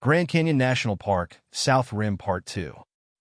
Grand Canyon National Park, South Rim Part 2.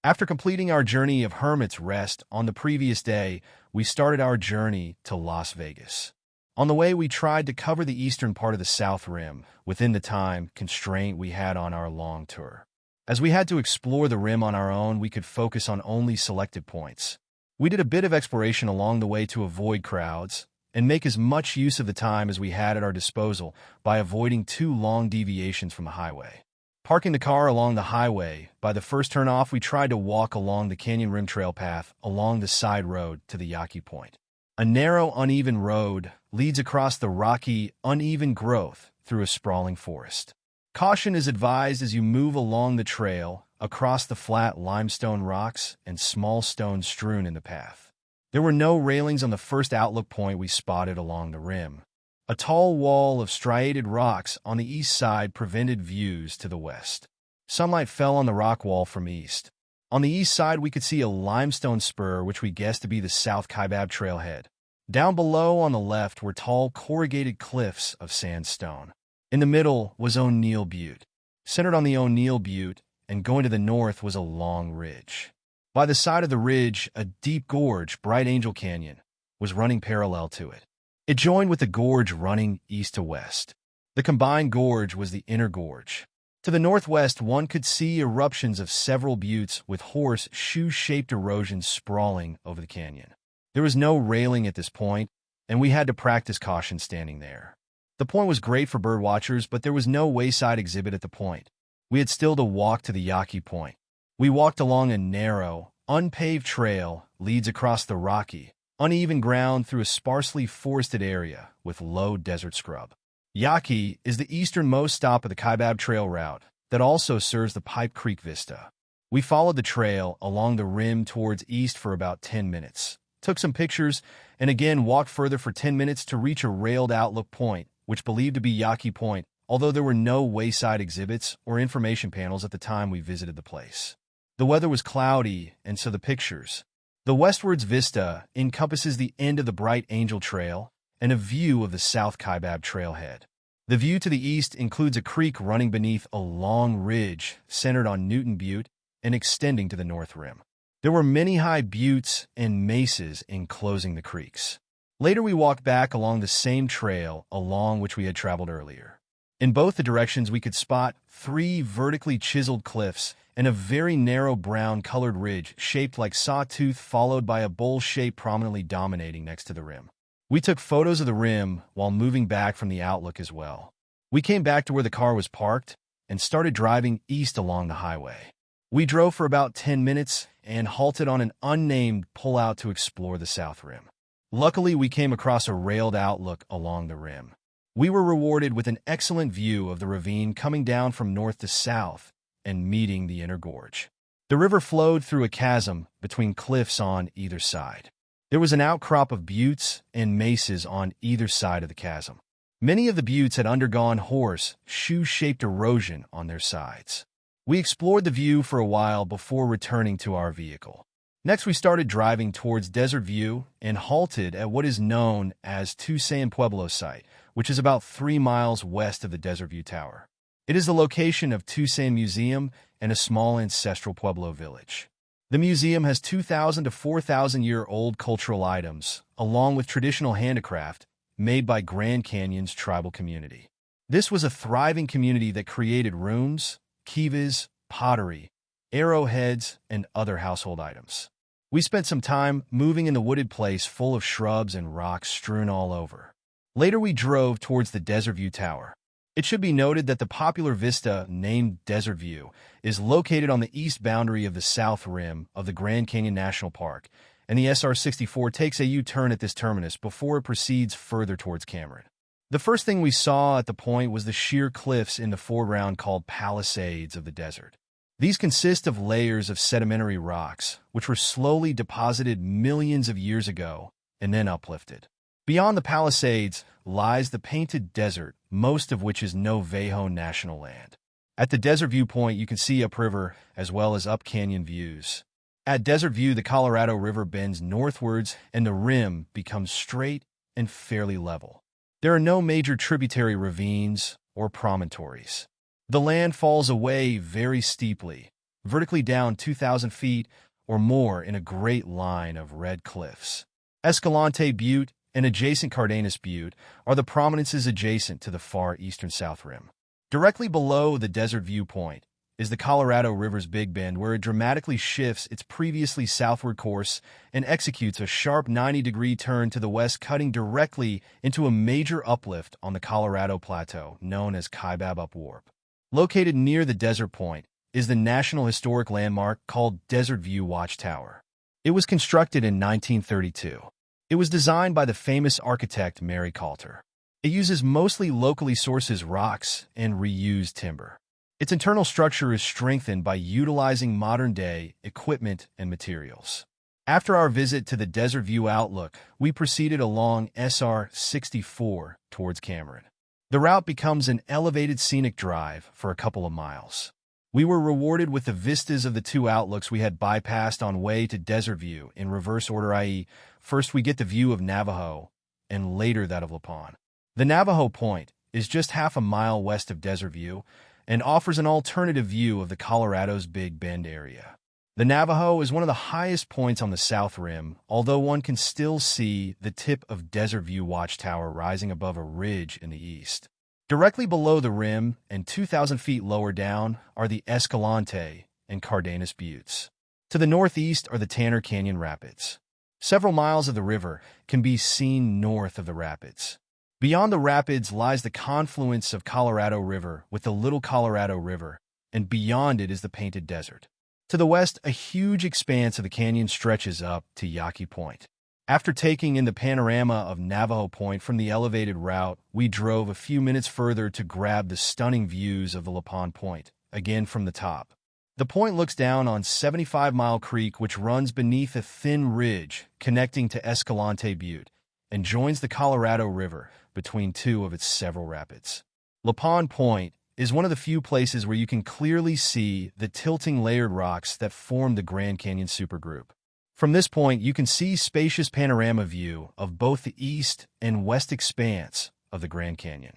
After completing our journey of Hermit's Rest on the previous day, we started our journey to Las Vegas. On the way, we tried to cover the eastern part of the South Rim within the time constraint we had on our long tour. As we had to explore the rim on our own, we could focus on only selected points. We did a bit of exploration along the way to avoid crowds and make as much use of the time as we had at our disposal by avoiding too long deviations from the highway. Parking the car along the highway, by the first turnoff we tried to walk along the canyon rim trail path along the side road to the Yaki Point. A narrow, uneven road leads across the rocky, uneven growth through a sprawling forest. Caution is advised as you move along the trail across the flat limestone rocks and small stones strewn in the path. There were no railings on the first outlook point we spotted along the rim. A tall wall of striated rocks on the east side prevented views to the west. Sunlight fell on the rock wall from east. On the east side, we could see a limestone spur, which we guessed to be the South Kaibab Trail Head. Down below on the left were tall corrugated cliffs of sandstone. In the middle was O'Neill Butte. Centered on the O'Neill Butte and going to the north was a long ridge. By the side of the ridge, a deep gorge, Bright Angel Canyon, was running parallel to it. It joined with the gorge running east to west. The combined gorge was the Inner Gorge. To the northwest, one could see eruptions of several buttes with horseshoe-shaped erosions sprawling over the canyon. There was no railing at this point, and we had to practice caution standing there. The point was great for bird watchers, but there was no wayside exhibit at the point. We had still to walk to the Yaki Point. We walked along a narrow, unpaved trail leads across the rocky, uneven ground through a sparsely forested area with low desert scrub. Yaki is the easternmost stop of the Kaibab Trail route that also serves the Pipe Creek Vista. We followed the trail along the rim towards east for about 10 minutes, took some pictures, and again walked further for 10 minutes to reach a railed outlook point, which believed to be Yaki Point, although there were no wayside exhibits or information panels at the time we visited the place. The weather was cloudy, and so the pictures. The westwards vista encompasses the end of the Bright Angel Trail and a view of the South Kaibab Trail Head. The view to the east includes a creek running beneath a long ridge centered on Newton Butte and extending to the north rim. There were many high buttes and mesas enclosing the creeks. Later we walked back along the same trail along which we had traveled earlier. In both the directions we could spot 3 vertically chiseled cliffs and a very narrow brown-colored ridge shaped like sawtooth followed by a bowl shape prominently dominating next to the rim. We took photos of the rim while moving back from the outlook as well. We came back to where the car was parked and started driving east along the highway. We drove for about 10 minutes and halted on an unnamed pullout to explore the South Rim. Luckily, we came across a railed outlook along the rim. We were rewarded with an excellent view of the ravine coming down from north to south and meeting the Inner Gorge. The river flowed through a chasm between cliffs on either side. There was an outcrop of buttes and mesas on either side of the chasm. Many of the buttes had undergone horseshoe-shaped erosion on their sides. We explored the view for a while before returning to our vehicle. Next, we started driving towards Desert View and halted at what is known as Tusayan Pueblo site, which is about 3 miles west of the Desert View Tower. It is the location of Tusayan Museum and a small ancestral Pueblo village. The museum has 2,000 to 4,000-year-old cultural items, along with traditional handicraft made by Grand Canyon's tribal community. This was a thriving community that created rooms, kivas, pottery, arrowheads, and other household items. We spent some time moving in the wooded place full of shrubs and rocks strewn all over. Later we drove towards the Desert View Tower. It should be noted that the popular vista named Desert View is located on the east boundary of the south rim of the Grand Canyon National Park, and the SR-64 takes a U-turn at this terminus before it proceeds further towards Cameron. The first thing we saw at the point was the sheer cliffs in the foreground called Palisades of the desert. These consist of layers of sedimentary rocks, which were slowly deposited millions of years ago and then uplifted. Beyond the Palisades lies the Painted Desert, most of which is Navajo national land. At the Desert View Point, you can see upriver as well as up canyon views. At Desert View, the Colorado River bends northwards and the rim becomes straight and fairly level. There are no major tributary ravines or promontories. The land falls away very steeply, vertically down 2,000 feet or more in a great line of red cliffs. Escalante Butte and adjacent Cardenas Butte are the prominences adjacent to the far eastern South Rim. Directly below the desert viewpoint is the Colorado River's Big Bend, where it dramatically shifts its previously southward course and executes a sharp 90-degree turn to the west, cutting directly into a major uplift on the Colorado Plateau, known as Kaibab Upwarp. Located near the desert point is the National Historic Landmark called Desert View Watchtower. It was constructed in 1932. It was designed by the famous architect Mary Coulter. It uses mostly locally sourced rocks and reused timber. Its internal structure is strengthened by utilizing modern-day equipment and materials. After our visit to the Desert View Outlook, we proceeded along SR 64 towards Cameron. The route becomes an elevated scenic drive for a couple of miles. We were rewarded with the vistas of the two outlooks we had bypassed on way to Desert View in reverse order, i.e., first we get the view of Navajo and later that of Lapon. The Navajo Point is just half a mile west of Desert View and offers an alternative view of the Colorado's Big Bend area. The Navajo is one of the highest points on the South Rim, although one can still see the tip of Desert View Watchtower rising above a ridge in the east. Directly below the rim and 2,000 feet lower down are the Escalante and Cardenas Buttes. To the northeast are the Tanner Canyon Rapids. Several miles of the river can be seen north of the rapids. Beyond the rapids lies the confluence of Colorado River with the Little Colorado River, and beyond it is the Painted Desert. To the west, a huge expanse of the canyon stretches up to Yaki Point. After taking in the panorama of Navajo Point from the elevated route, we drove a few minutes further to grab the stunning views of the Lapon Point, again from the top. The point looks down on 75 Mile Creek, which runs beneath a thin ridge connecting to Escalante Butte, and joins the Colorado River between two of its several rapids. Lapon Point is one of the few places where you can clearly see the tilting layered rocks that form the Grand Canyon supergroup. From this point, you can see spacious panorama view of both the east and west expanse of the Grand Canyon.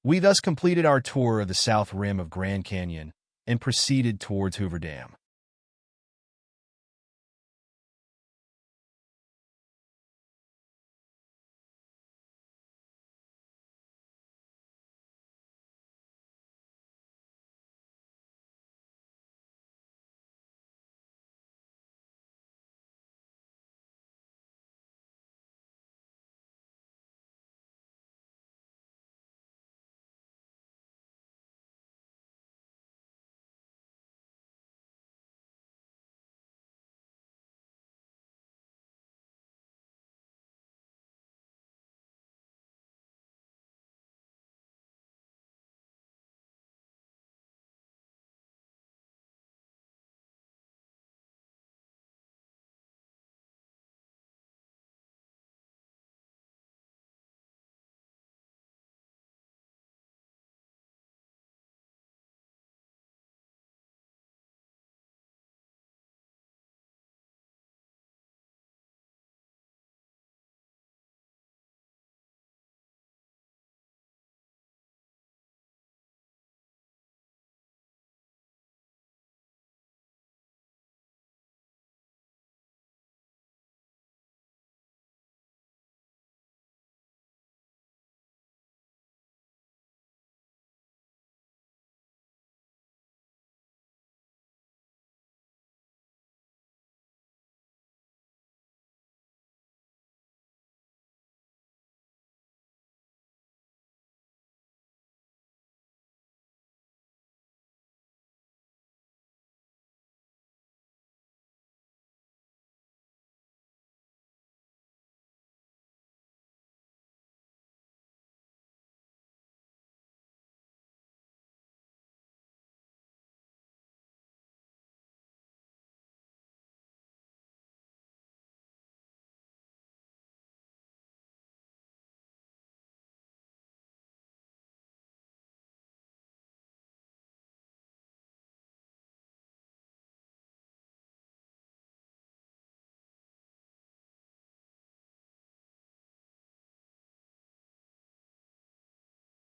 We thus completed our tour of the south rim of Grand Canyon and proceeded towards Hoover Dam.